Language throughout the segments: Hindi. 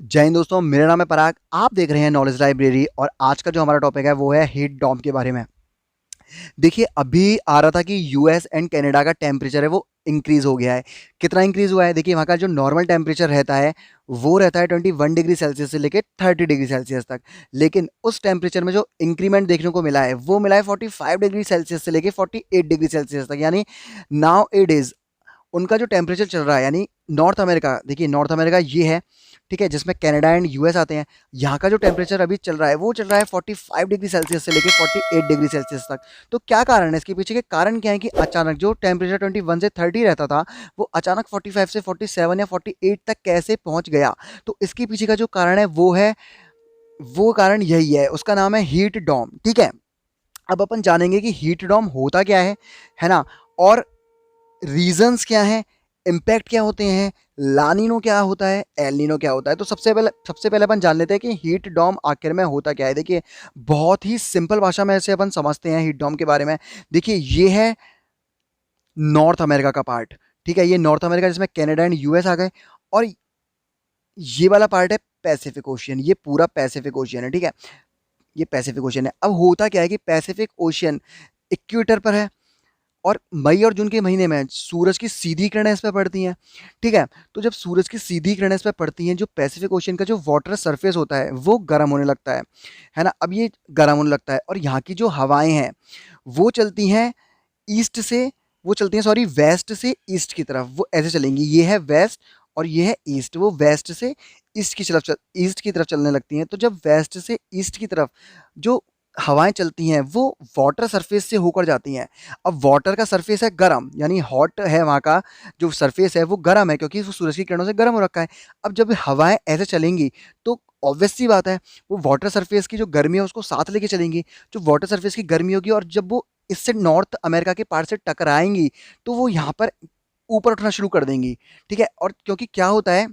जय हिंद दोस्तों, मेरा नाम है पराग। आप देख रहे हैं नॉलेज लाइब्रेरी और आज का जो हमारा टॉपिक है वो है हीट डोम के बारे में। देखिए, अभी आ रहा था कि यूएस एंड कनाडा का टेम्परेचर है वो इंक्रीज हो गया है। कितना इंक्रीज हुआ है? देखिए, वहाँ का जो नॉर्मल टेम्परेचर रहता है वो रहता है 21 डिग्री सेल्सियस से लेकर 30 डिग्री सेल्सियस तक। लेकिन उस टेम्परेचर में जो इंक्रीमेंट देखने को मिला है वो मिला है 45 डिग्री सेल्सियस से लेकर 48 डिग्री सेल्सियस तक। यानी नाउ इट इज उनका जो टेम्परेचर चल रहा है, यानी नॉर्थ अमेरिका, देखिए नॉर्थ अमेरिका ये है, ठीक है, जिसमें कनाडा एंड यूएस आते हैं। यहाँ का जो टेम्परेचर अभी चल रहा है वो चल रहा है 45 डिग्री सेल्सियस से लेकर 48 डिग्री सेल्सियस तक। तो क्या कारण है इसके पीछे? के कारण क्या है कि अचानक जो टेम्परेचर 21 से 30 रहता था वो अचानक 45 से 47 या 48 तक कैसे पहुंच गया? तो इसके पीछे का जो कारण है वो कारण यही है, उसका नाम है हीट डोम। ठीक है, अब अपन जानेंगे कि हीट डोम होता क्या है ना, और रीजंस क्या हैं, इम्पैक्ट क्या होते हैं, लानिनो क्या होता है, एल नीनो क्या होता है। तो सबसे पहले अपन जान लेते हैं कि हीट डोम आखिर में होता क्या है। देखिए, बहुत ही सिंपल भाषा में ऐसे अपन समझते हैं हीट डोम के बारे में। देखिए, ये है नॉर्थ अमेरिका का पार्ट। ठीक है, ये नॉर्थ अमेरिका जिसमें कनाडा एंड यूएस आ गए, और ये वाला पार्ट है पैसिफिक ओशियन। ये पूरा पैसिफिक ओशियन है। ठीक है, ये पैसिफिक ओशियन है। अब होता क्या है कि पैसिफिक ओशियन इक्वेटर पर है, और मई और जून के महीने में सूरज की सीधी किरणें इस पे पड़ती हैं। ठीक है, तो जब सूरज की सीधी किरणें इस पे पड़ती हैं, जो पैसिफिक ओशियन का जो वाटर सरफेस होता है वो गर्म होने लगता है ना। अब ये गर्म होने लगता है और यहाँ की जो हवाएं हैं वो चलती हैं ईस्ट से, वो चलती हैं, सॉरी, वेस्ट से ईस्ट की तरफ। वो ऐसे चलेंगी, ये है वेस्ट और ये है ईस्ट। वो वेस्ट से ईस्ट की तरफ चलने लगती हैं। तो जब वेस्ट से ईस्ट की तरफ जो हवाएं चलती हैं वो वाटर सरफेस से होकर जाती हैं। अब वाटर का सरफेस है गर्म, यानी हॉट है, वहाँ का जो सरफेस है वो गर्म है क्योंकि वो सूरज की किरणों से गर्म हो रखा है। अब जब हवाएं ऐसे चलेंगी तो ऑब्वियस सी बात है, वो वाटर सरफेस की जो गर्मी है उसको साथ लेके चलेंगी। जो वाटर सरफेस की गर्मी होगी, और जब वो इससे नॉर्थ अमेरिका के पार से टकराएंगी तो वो यहाँ पर ऊपर उठना शुरू कर देंगी। ठीक है, और क्योंकि क्या होता है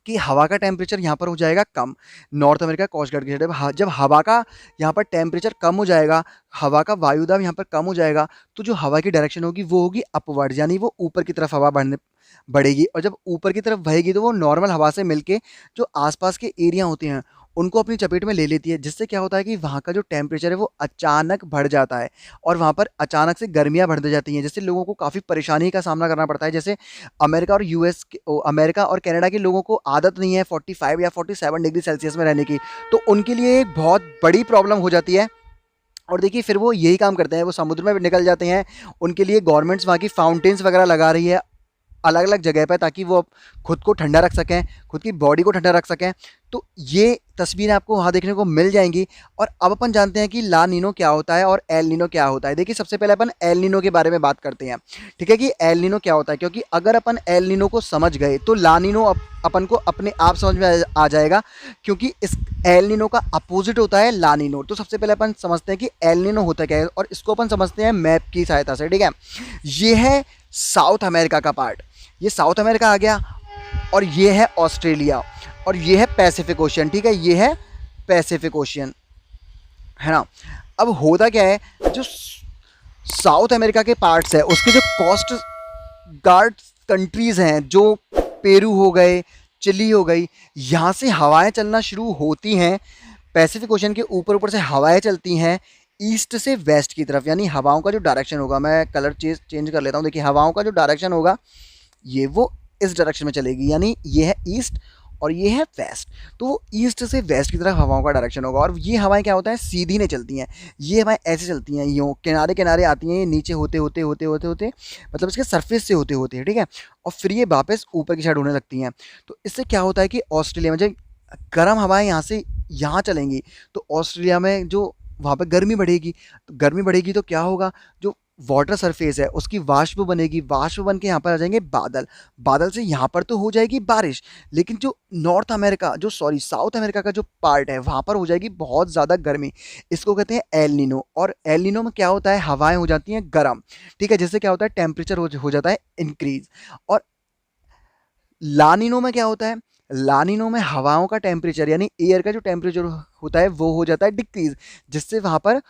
कि हवा का टेम्परेचर यहाँ पर हो जाएगा कम, नॉर्थ अमेरिका कोस्ट गार्ड की साइड। जब हवा का यहाँ पर टेम्परेचर कम हो जाएगा, हवा का वायुदाब यहाँ पर कम हो जाएगा, तो जो हवा की डायरेक्शन होगी वो होगी अपवर्ड, यानी वो ऊपर की तरफ हवा बढ़ेगी। और जब ऊपर की तरफ बहेगी तो वो नॉर्मल हवा से मिलके जो आसपास के एरिया होते हैं उनको अपनी चपेट में ले लेती है, जिससे क्या होता है कि वहाँ का जो टेम्परेचर है वो अचानक बढ़ जाता है, और वहाँ पर अचानक से गर्मियाँ बढ़ जाती हैं, जिससे लोगों को काफ़ी परेशानी का सामना करना पड़ता है। जैसे अमेरिका और कनाडा के लोगों को आदत नहीं है 45 या 47 डिग्री सेल्सियस में रहने की, तो उनके लिए एक बहुत बड़ी प्रॉब्लम हो जाती है। और देखिए, फिर वो यही काम करते हैं, वो समुद्र में निकल जाते हैं। उनके लिए गवर्नमेंट्स वहाँ की फाउंटेन्स वगैरह लगा रही है अलग अलग जगह पर, ताकि वो खुद को ठंडा रख सकें, खुद की बॉडी को ठंडा रख सकें। तो ये तस्वीरें आपको वहाँ देखने को मिल जाएंगी। और अब अपन जानते हैं कि ला नीनो क्या होता है और एल नीनो क्या होता है। देखिए, सबसे पहले अपन एल नीनो के बारे में बात करते हैं। ठीक है, कि एल नीनो क्या होता है, क्योंकि अगर अपन एल नीनो को समझ गए तो ला नीनो अपन को अपने आप समझ में आ जाएगा, क्योंकि इस एल नीनो का अपोजिट होता है ला नीनो। तो सबसे पहले अपन समझते हैं कि एल नीनो होता क्या है, और इसको अपन समझते हैं मैप की सहायता से। ठीक है, ये है साउथ अमेरिका का पार्ट, ये साउथ अमेरिका आ गया, और ये है ऑस्ट्रेलिया, और ये है पैसिफिक ओशियन। ठीक है, ये है पैसिफिक ओशियन, है ना। अब होता क्या है, जो साउथ अमेरिका के पार्ट्स है उसके जो कोस्ट गार्ड कंट्रीज हैं, जो पेरू हो गए, चिली हो गई, यहाँ से हवाएं चलना शुरू होती हैं। पैसिफिक ओशन के ऊपर ऊपर से हवाएं चलती हैं ईस्ट से वेस्ट की तरफ, यानी हवाओं का जो डायरेक्शन होगा, मैं कलर चेंज कर लेता हूँ। देखिए, हवाओं का जो डायरेक्शन होगा ये वो इस डायरेक्शन में चलेगी, यानी ये है ईस्ट और ये है वेस्ट। तो वो ईस्ट से वेस्ट की तरफ हवाओं का डायरेक्शन होगा, और ये हवाएं क्या होता है, सीधी नहीं चलती हैं, ये हवाएं ऐसे चलती हैं, यूँ किनारे किनारे आती हैं, ये नीचे होते होते होते होते होते मतलब इसके सरफेस से होते होते, ठीक है, और फिर ये वापस ऊपर की साइड होने लगती हैं। तो इससे क्या होता है कि ऑस्ट्रेलिया में जब गर्म हवाएं यहाँ से यहाँ चलेंगी तो ऑस्ट्रेलिया में जो वहाँ पर गर्मी बढ़ेगी, तो गर्मी बढ़ेगी तो क्या होगा, जो वाटर सरफेस है उसकी वाष्प बनेगी, वाष्प बन के यहाँ पर आ जाएंगे बादल, बादल से यहाँ पर तो हो जाएगी बारिश, लेकिन जो नॉर्थ अमेरिका जो सॉरी साउथ अमेरिका का जो पार्ट है वहाँ पर हो जाएगी बहुत ज़्यादा गर्मी। इसको कहते हैं एल नीनो, और एल नीनो में क्या होता है, हवाएं हो जाती हैं गर्म। ठीक है, जिससे क्या होता है, टेम्परेचर हो जाता है इंक्रीज। और लानिनो में क्या होता है, लानिनो में हवाओं का टेम्परेचर, यानी एयर का जो टेम्परेचर होता है वो हो जाता है डिक्रीज, जिससे वहाँ पर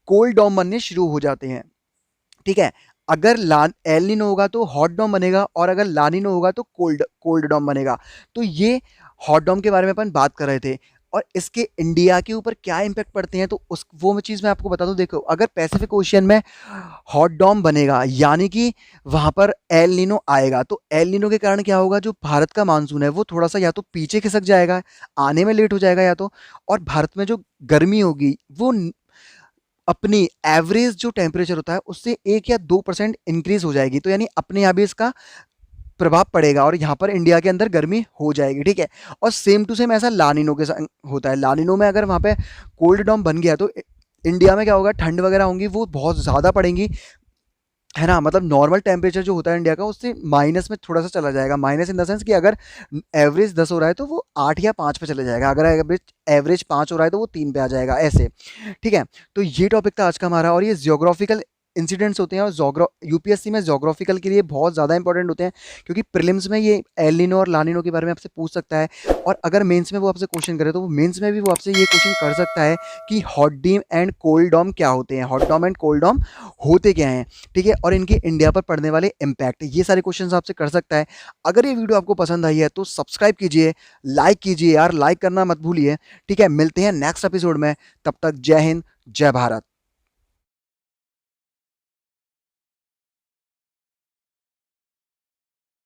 कोल्ड डॉम बनने शुरू हो जाते हैं। ठीक है, अगर एल नीनो होगा तो हॉट डॉम बनेगा, और अगर लानिनो होगा तो कोल्ड कोल्ड डॉम बनेगा। तो ये हॉट डॉम के बारे में अपन बात कर रहे थे और इसके इंडिया के ऊपर क्या इम्पैक्ट पड़ते हैं, तो उस वो चीज़ मैं आपको बता दूं। देखो, अगर पैसिफिक ओशियन में हॉट डॉम बनेगा यानी कि वहां पर एल नीनो आएगा, तो एल नीनो के कारण क्या होगा, जो भारत का मानसून है वो थोड़ा सा या तो पीछे खिसक जाएगा, आने में लेट हो जाएगा या तो, और भारत में जो गर्मी होगी वो अपनी एवरेज जो टेम्परेचर होता है उससे 1 या 2% इंक्रीज हो जाएगी, तो यानी अपने यहाँ भी इसका प्रभाव पड़ेगा और यहाँ पर इंडिया के अंदर गर्मी हो जाएगी, ठीक है। और सेम टू सेम ऐसा लानिनो के साथ होता है। लानिनो में अगर वहाँ पे कोल्ड डॉम बन गया तो इंडिया में क्या होगा, ठंड वगैरह होंगी वो बहुत ज़्यादा पड़ेंगी, है ना। मतलब नॉर्मल टेम्परेचर जो होता है इंडिया का उससे माइनस में थोड़ा सा चला जाएगा, माइनस इन द सेंस कि अगर एवरेज 10 हो रहा है तो वो 8 या 5 पे चले जाएगा, अगर एवरेज एवरेज 5 हो रहा है तो वो 3 पे आ जाएगा, ऐसे, ठीक है। तो ये टॉपिक था आज का हमारा, और ये जियोग्राफिकल इंसिडेंट्स होते हैं और जोग्रा यूपीएससी में जोग्राफिकल के लिए बहुत ज़्यादा इंपॉर्टेंट होते हैं, क्योंकि प्रीलिम्स में ये एल नीनो और लानिनो के बारे में आपसे पूछ सकता है, और अगर मेंस में वो आपसे क्वेश्चन करे तो वो मेंस में भी वो आपसे ये क्वेश्चन कर सकता है कि hot dome and cold dome क्या होते हैं, hot dome and cold dome होते क्या हैं, ठीक है, और इनके इंडिया पर पड़ने वाले इम्पैक्ट, ये सारे क्वेश्चन आपसे कर सकता है। अगर ये वीडियो आपको पसंद आई है तो सब्सक्राइब कीजिए, लाइक कीजिए यार, लाइक करना मत भूलिए, ठीक है। मिलते हैं नेक्स्ट एपिसोड में, तब तक जय हिंद, जय भारत।